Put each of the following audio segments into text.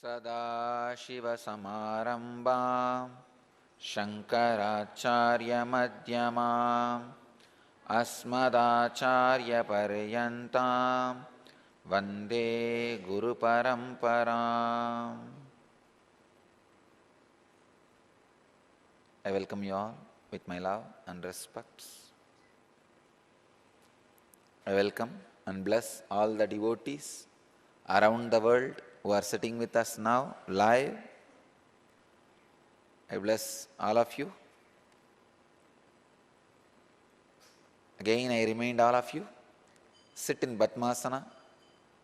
सदाशिवसमारम्भां शङ्कराचार्यमध्यमाम् अस्मदाचार्यपर्यन्तां वन्दे गुरुपरम्पराम्. I welcome you all with my love and respects. I welcome and bless all the devotees around the world who are sitting with us now live. I bless all of you. Again, I remind all of you, sit in Padmasana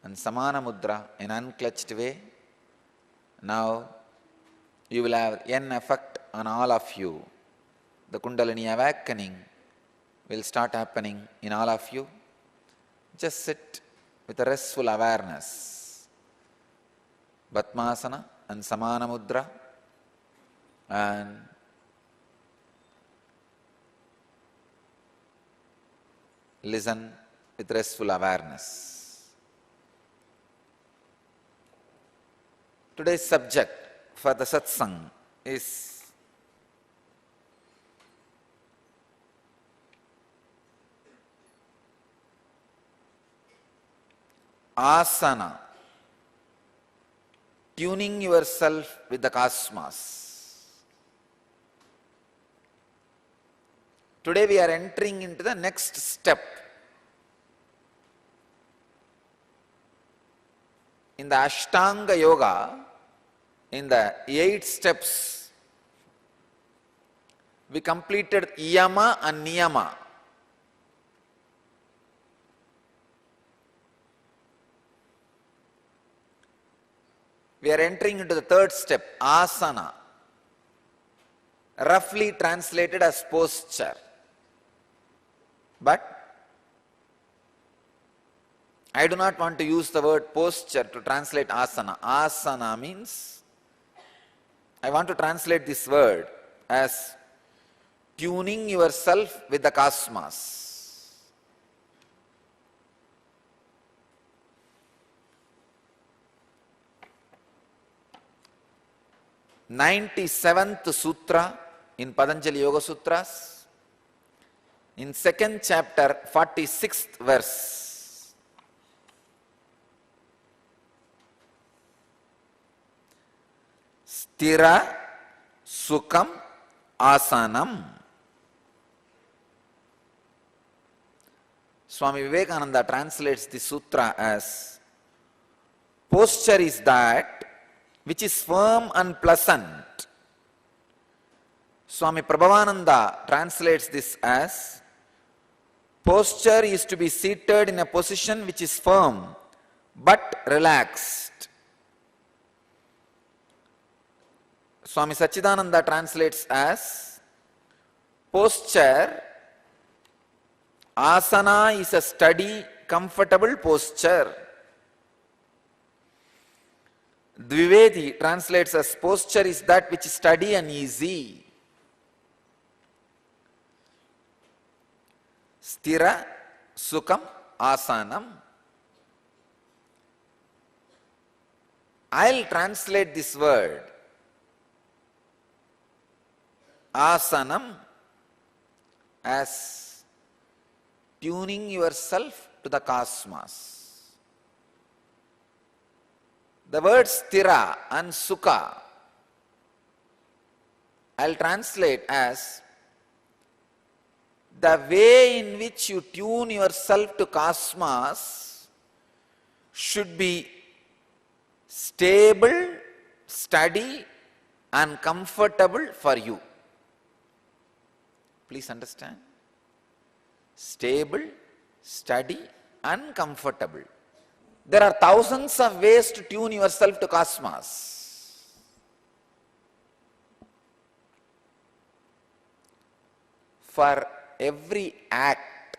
and Samana Mudra in unclutched way. Now, you will have an effect on all of you. The Kundalini awakening will start happening in all of you. Just sit with a restful awareness. Padmasana and Samana Mudra, and listen with restful awareness. Today's subject for the satsang is asana, tuning yourself with the cosmos. Today we are entering into the next step in the Ashtanga Yoga. In the 8 steps, we completed Yama and Niyama. We are entering into the 3rd step, Asana, roughly translated as posture. But I do not want to use the word posture to translate asana. Asana means, I want to translate this word as tuning yourself with the cosmos. "97th Sutra in Patanjali Yoga Sutras, in 2nd chapter, 46th verse. Sthira Sukham Asanam. Swami Vivekananda translates the sutra as, posture is that which is firm and pleasant. Swami Prabhavananda translates this as, posture is to be seated in a position which is firm but relaxed. Swami Sachidananda translates as, posture, asana is a steady, comfortable posture. Dvivedi translates as, posture is that which is steady and easy. Sthira Sukham Asanam. I'll translate this word asanam as tuning yourself to the cosmos. The words sthira and sukha I'll translate as the way in which you tune yourself to cosmos should be stable, steady and comfortable for you. Please understand. Stable, steady and comfortable. There are thousands of ways to tune yourself to cosmos. For every act,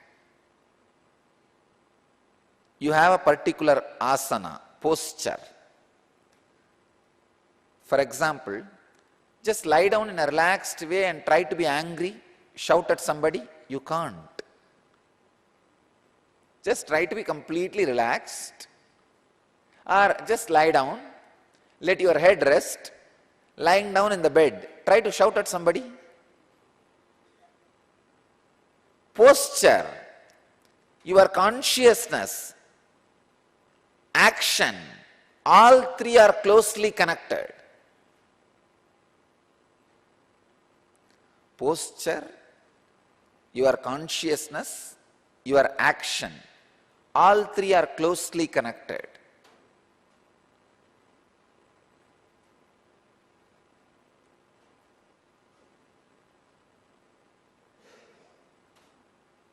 you have a particular asana, posture. For example, just lie down in a relaxed way and try to be angry, shout at somebody, you can't. Just try to be completely relaxed, or just lie down Let your head rest. Lying down in the bed, try to shout at somebody. Posture, your consciousness, action, all three are closely connected. Posture, your consciousness, your action, all three are closely connected.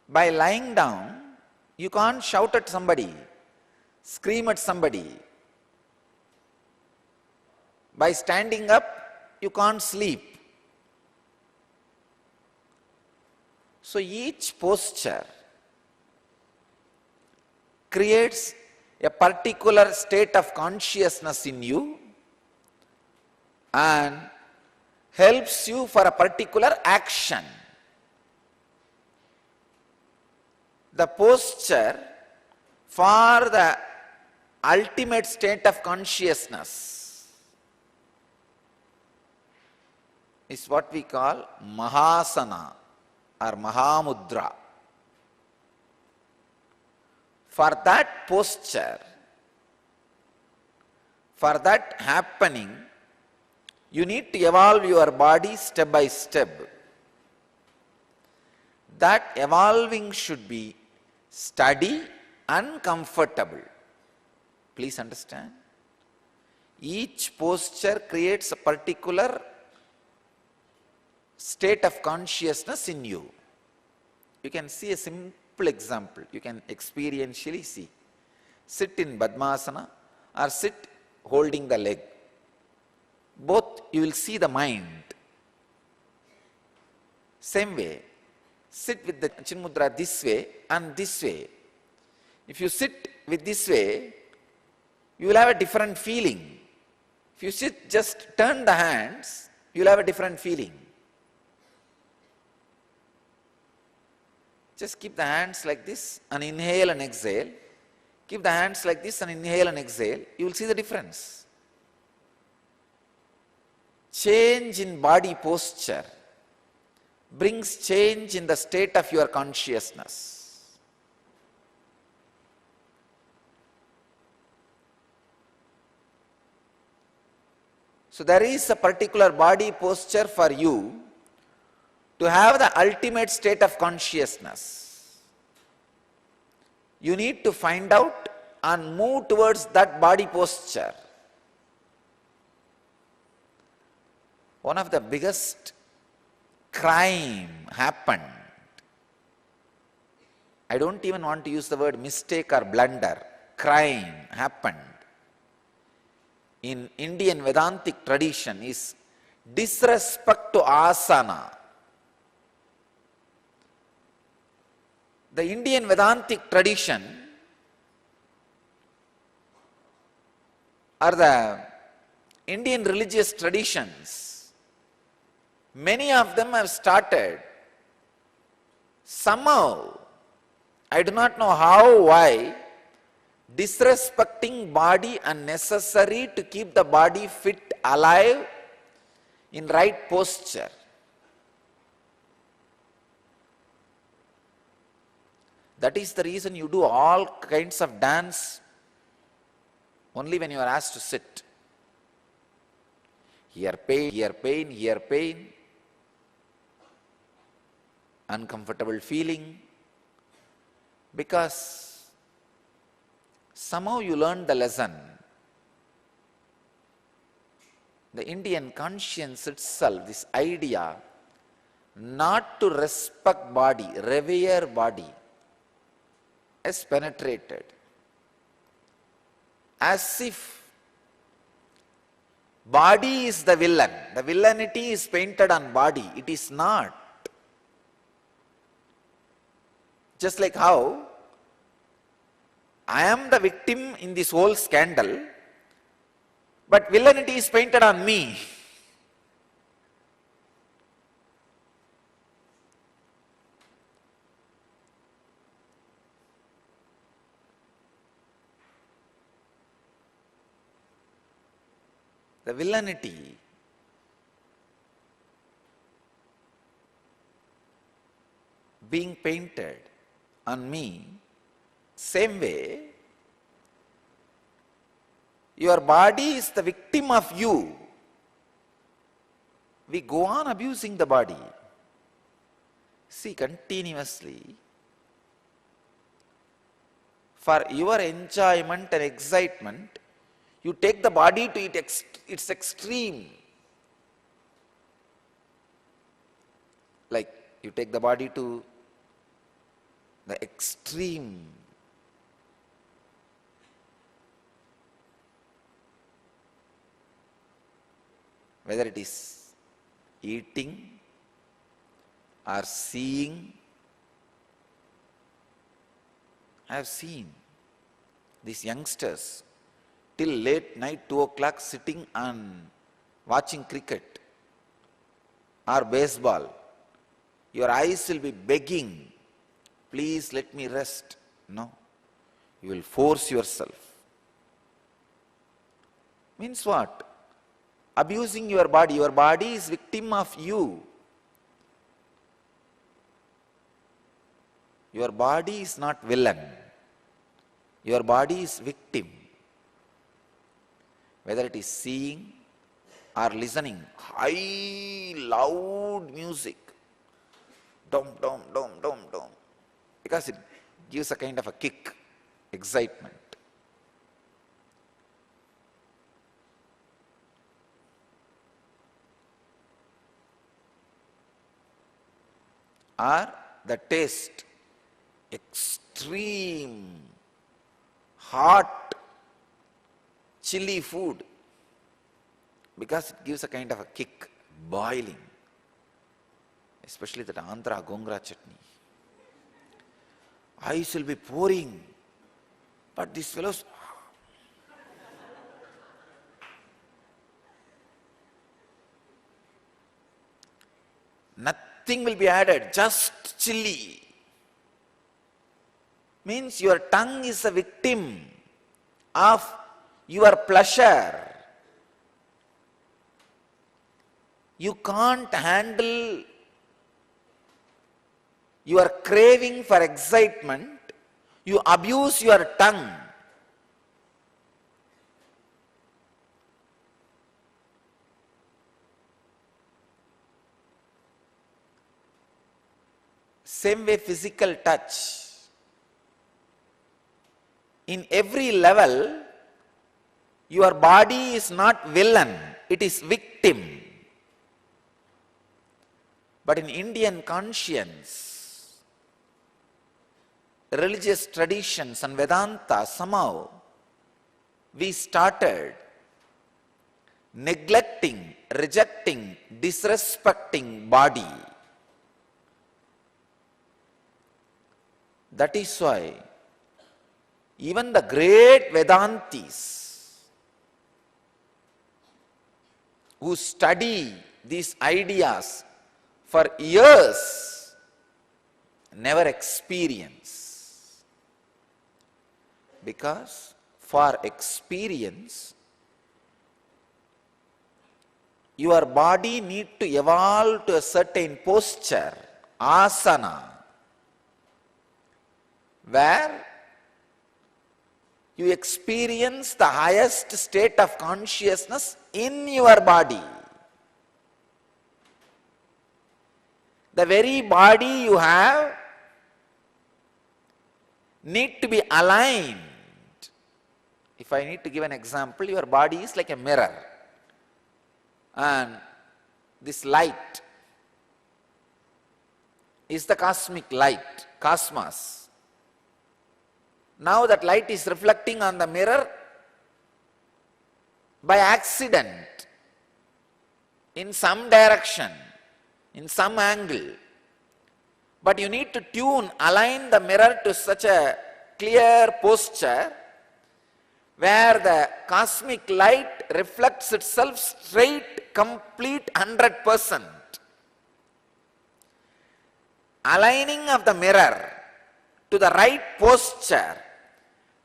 By lying down, you can't shout at somebody, scream at somebody. By standing up, you can't sleep. So each posture creates a particular state of consciousness in you and helps you for a particular action. The posture for the ultimate state of consciousness is what we call Mahasana or Mahamudra. For that posture, for that happening, you need to evolve your body step by step. That evolving should be steady and comfortable. Please understand. Each posture creates a particular state of consciousness in you. You can see a simple example. You can experientially see. Sit in Padmasana or sit holding the leg. Both you will see the mind. Same way. Sit with the Chinmudra this way and this way. If you sit with this way, you will have a different feeling. If you sit, just turn the hands, you will have a different feeling. Just keep the hands like this and inhale and exhale. Keep the hands like this and inhale and exhale. You will see the difference. Change in body posture brings change in the state of your consciousness. So there is a particular body posture for you to have the ultimate state of consciousness. You need to find out and move towards that body posture. One of the biggest crime happened. I don't even want to use the word mistake or blunder. Crime happened in Indian Vedantic tradition is disrespect to asana. The Indian Vedantic tradition or the Indian religious traditions, many of them have started somehow, I do not know how, why, disrespecting body unnecessary to keep the body fit, alive, in right posture. That is the reason you do all kinds of dance only when you are asked to sit. Here pain, here pain, here pain, uncomfortable feeling, because somehow you learned the lesson. The Indian conscience itself, this idea not to respect body, revere body, has penetrated. As if body is the villain. The villainity is painted on body. It is not. Just like how I am the victim in this whole scandal, but villainity is painted on me. the villainity being painted on me, same way, your body is the victim of you. We go on abusing the body. See, continuously, for your enjoyment and excitement, you take the body to its extreme. Like you take the body to the extreme. Whether it is eating or seeing. I have seen these youngsters till late night, 2 o'clock, sitting and watching cricket or baseball. Your eyes will be begging, please let me rest. No, you will force yourself. Means what? Abusing your body. Your body is victim of you. Your body is not villain. Your body is victim. Whether it is seeing or listening, high, loud music, dum, dum, dum, dum, dum, because it gives a kind of a kick, excitement. Or the taste, extreme, hot, chilly food, because it gives a kind of a kick, boiling, especially that Andhra Gongra chutney. Eyes will be pouring, but these fellows, nothing will be added, just chili. Means your tongue is a victim of your pleasure. You can't handle your craving for excitement. You abuse your tongue. Same way, physical touch. In every level, your body is not villain, it is victim. But in Indian conscience, religious traditions and Vedanta, somehow we started neglecting, rejecting, disrespecting body. That is why even the great Vedantis who study these ideas for years never experience. Because for experience, your body needs to evolve to a certain posture, asana, where you experience the highest state of consciousness in your body. The very body you have need to be aligned. If I need to give an example, your body is like a mirror. And this light is the cosmic light, cosmos. Now that light is reflecting on the mirror by accident, in some direction, in some angle. But you need to tune, align the mirror to such a clear posture where the cosmic light reflects itself straight, complete, 100%. Aligning of the mirror to the right posture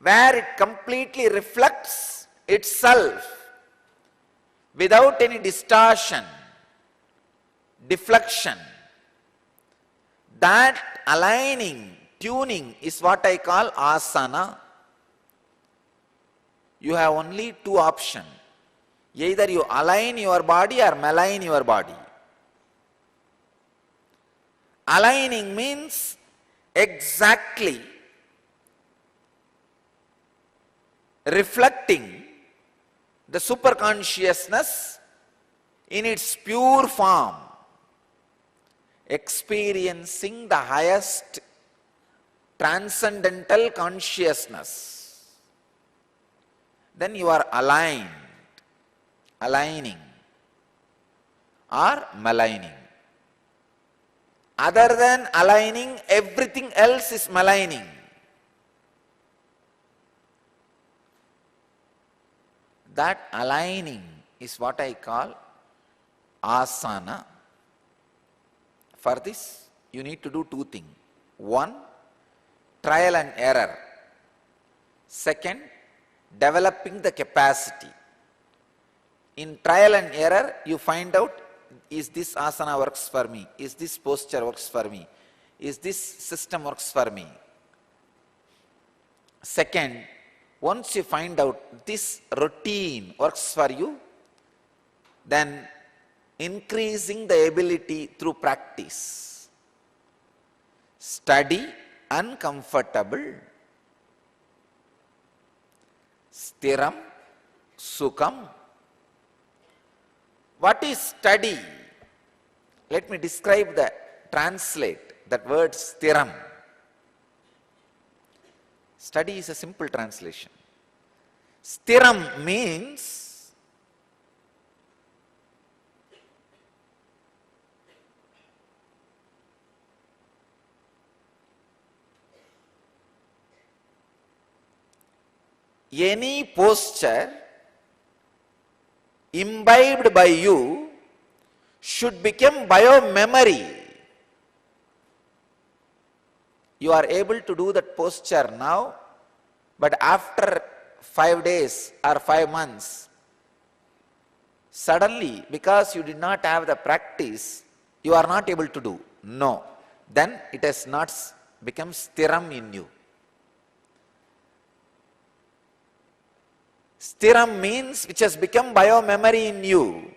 where it completely reflects itself without any distortion, deflection. That aligning, tuning is what I call asana. You have only two options. Either you align your body or malign your body. Aligning means exactly reflecting the superconsciousness in its pure form, experiencing the highest transcendental consciousness. Then you are aligned, aligning or maligning. Other than aligning, everything else is maligning. That aligning is what I call asana. For this, you need to do two things. One, trial and error. Second, developing the capacity. In trial and error, you find out, is this asana works for me? Is this posture works for me? Is this system works for me? Second, once you find out this routine works for you, then increasing the ability through practice. Study uncomfortable. Stiram, sukham. What is study? Let me describe translate that word stiram. Study is a simple translation. Stiram means any posture imbibed by you should become bio-memory. You are able to do that posture now, but after 5 days or 5 months, suddenly, because you did not have the practice, you are not able to do. No. Then it has not become stiram in you. Stiram means which has become bio-memory in you,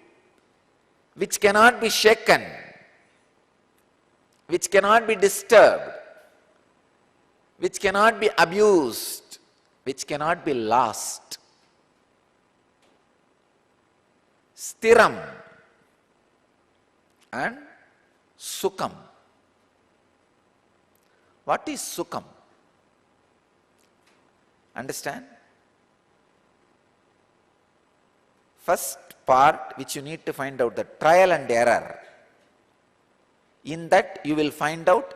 which cannot be shaken, which cannot be disturbed, which cannot be abused, which cannot be lost. Stiram and sukham. What is sukham? Understand? First part which you need to find out, the trial and error. In that you will find out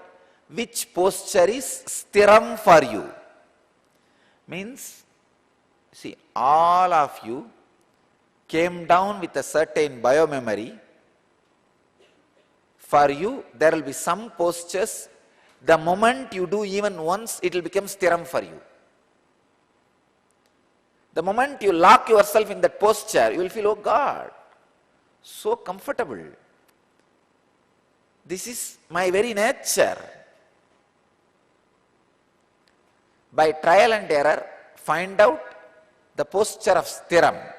which posture is stiram for you. Means, see, all of you came down with a certain bio-memory. For you, there will be some postures, the moment you do even once, it will become stiram for you. The moment you lock yourself in that posture, you will feel, oh God, so comfortable. This is my very nature. By trial and error, find out the posture of stiram.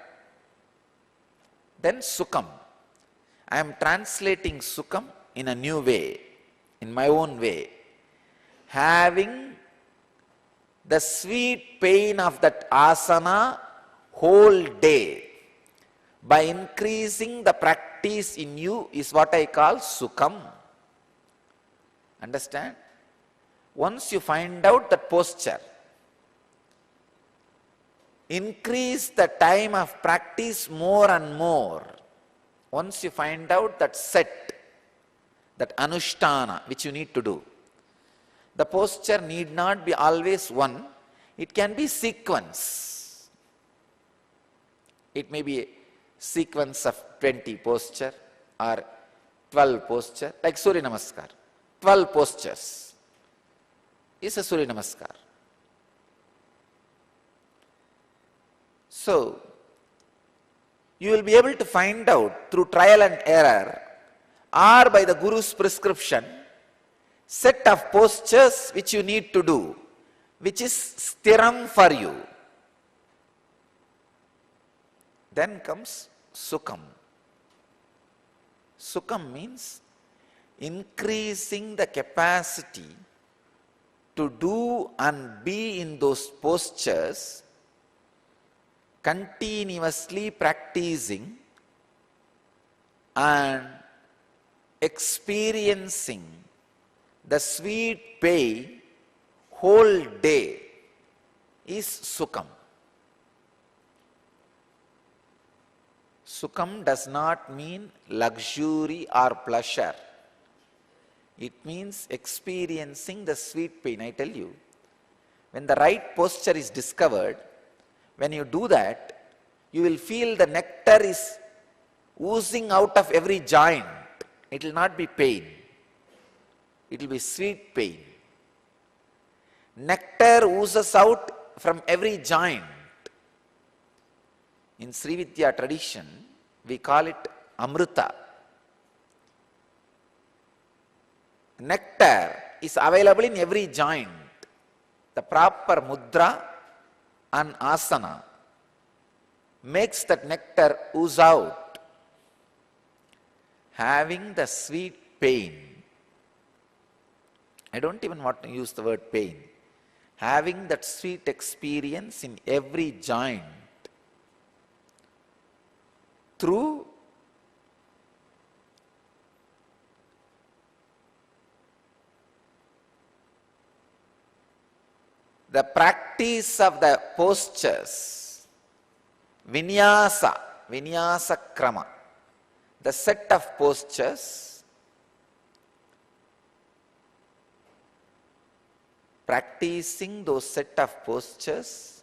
Then sukham. I am translating sukham in a new way, in my own way. Having the sweet pain of that asana whole day by increasing the practice in you is what I call sukham. Understand? Once you find out that posture, increase the time of practice more and more. Once you find out that set, that anushtana which you need to do, the posture need not be always one, it can be sequence. It may be a sequence of 20 posture or 12 posture, like Surya Namaskar. 12 postures is a Surya Namaskar. So, you will be able to find out through trial and error or by the Guru's prescription set of postures which you need to do, which is stiram for you. Then comes sukham. Sukham means increasing the capacity to do and be in those postures, continuously practicing and experiencing the sweet pain whole day is sukham. Sukham does not mean luxury or pleasure. It means experiencing the sweet pain. I tell you, when the right posture is discovered, when you do that, you will feel the nectar is oozing out of every joint. It will not be pain. It will be sweet pain. Nectar oozes out from every joint. In Sri Vidya tradition, we call it Amrita. Nectar is available in every joint. The proper mudra and asana makes that nectar ooze out. Having the sweet pain, I don't even want to use the word pain, having that sweet experience in every joint through the practice of the postures, vinyasa krama, the set of postures, practicing those set of postures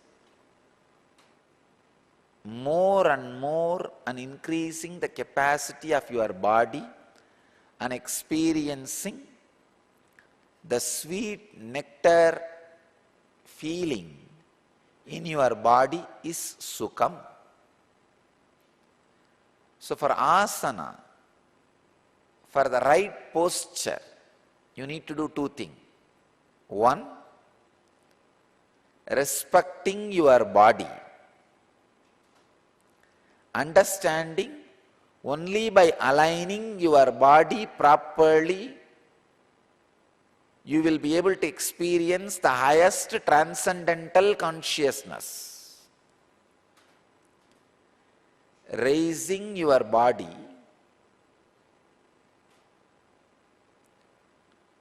more and more and increasing the capacity of your body and experiencing the sweet nectar feeling in your body is sukham. So for asana, for the right posture, you need to do two things. One, respecting your body, understanding only by aligning your body properly, you will be able to experience the highest transcendental consciousness. Raising your body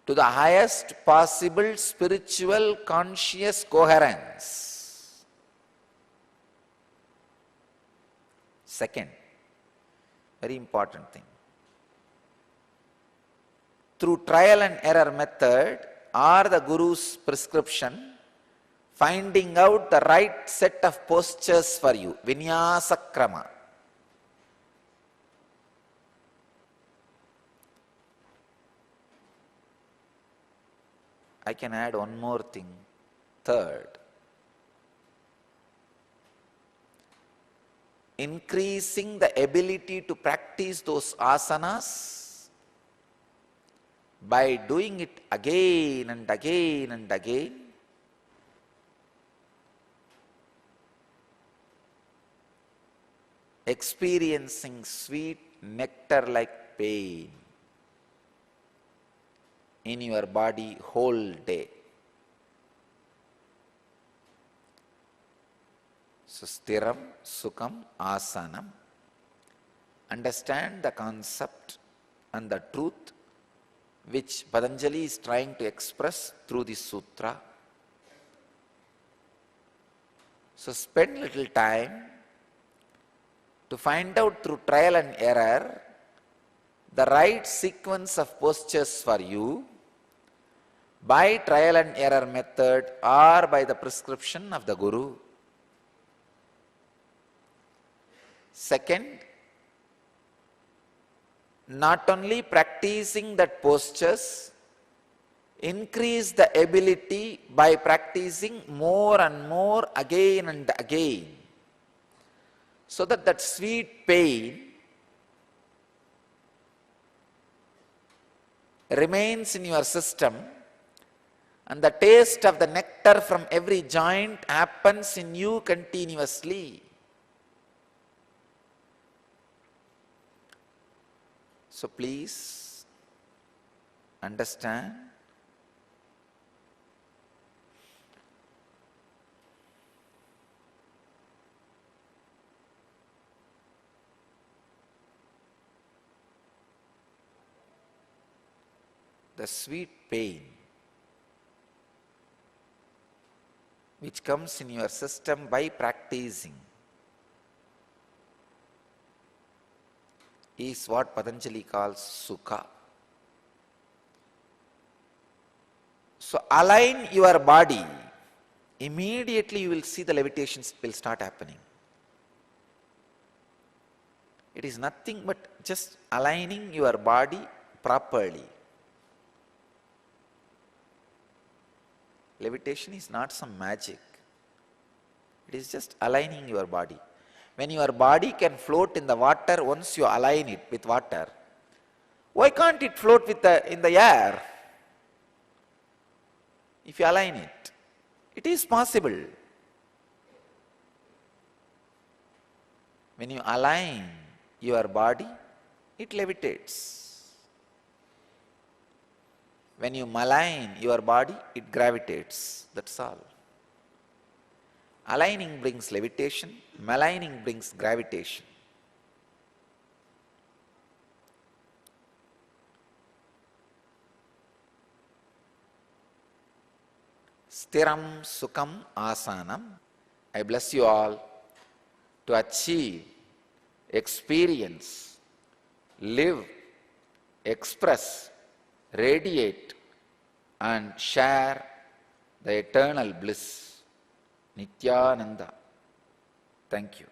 to the highest possible spiritual conscious coherence. Second, very important thing. Through trial and error method or the Guru's prescription, finding out the right set of postures for you, vinyasa krama. I can add one more thing. Third, increasing the ability to practice those asanas by doing it again and again and again, experiencing sweet nectar-like pain in your body whole day. So stiram, sukham, asanam. Understand the concept and the truth which Patanjali is trying to express through this sutra. So spend little time to find out through trial and error the right sequence of postures for you by trial and error method or by the prescription of the Guru. Second, not only practicing that postures, increase the ability by practicing more and more again and again, so that that sweet pain remains in your system, and the taste of the nectar from every joint happens in you continuously. So please understand, the sweet pain which comes in your system by practicing is what Patanjali calls sukha. So align your body, immediately you will see the levitations will start happening. It is nothing but just aligning your body properly. Levitation is not some magic. It is just aligning your body. When your body can float in the water, once you align it with water, why can't it float in the air? If you align it, it is possible. When you align your body, it levitates. When you malign your body, it gravitates. That's all. Aligning brings levitation, maligning brings gravitation. Stiram Sukham Asanam. I bless you all to achieve, experience, live, express, radiate and share the eternal bliss. Nityananda. Thank you.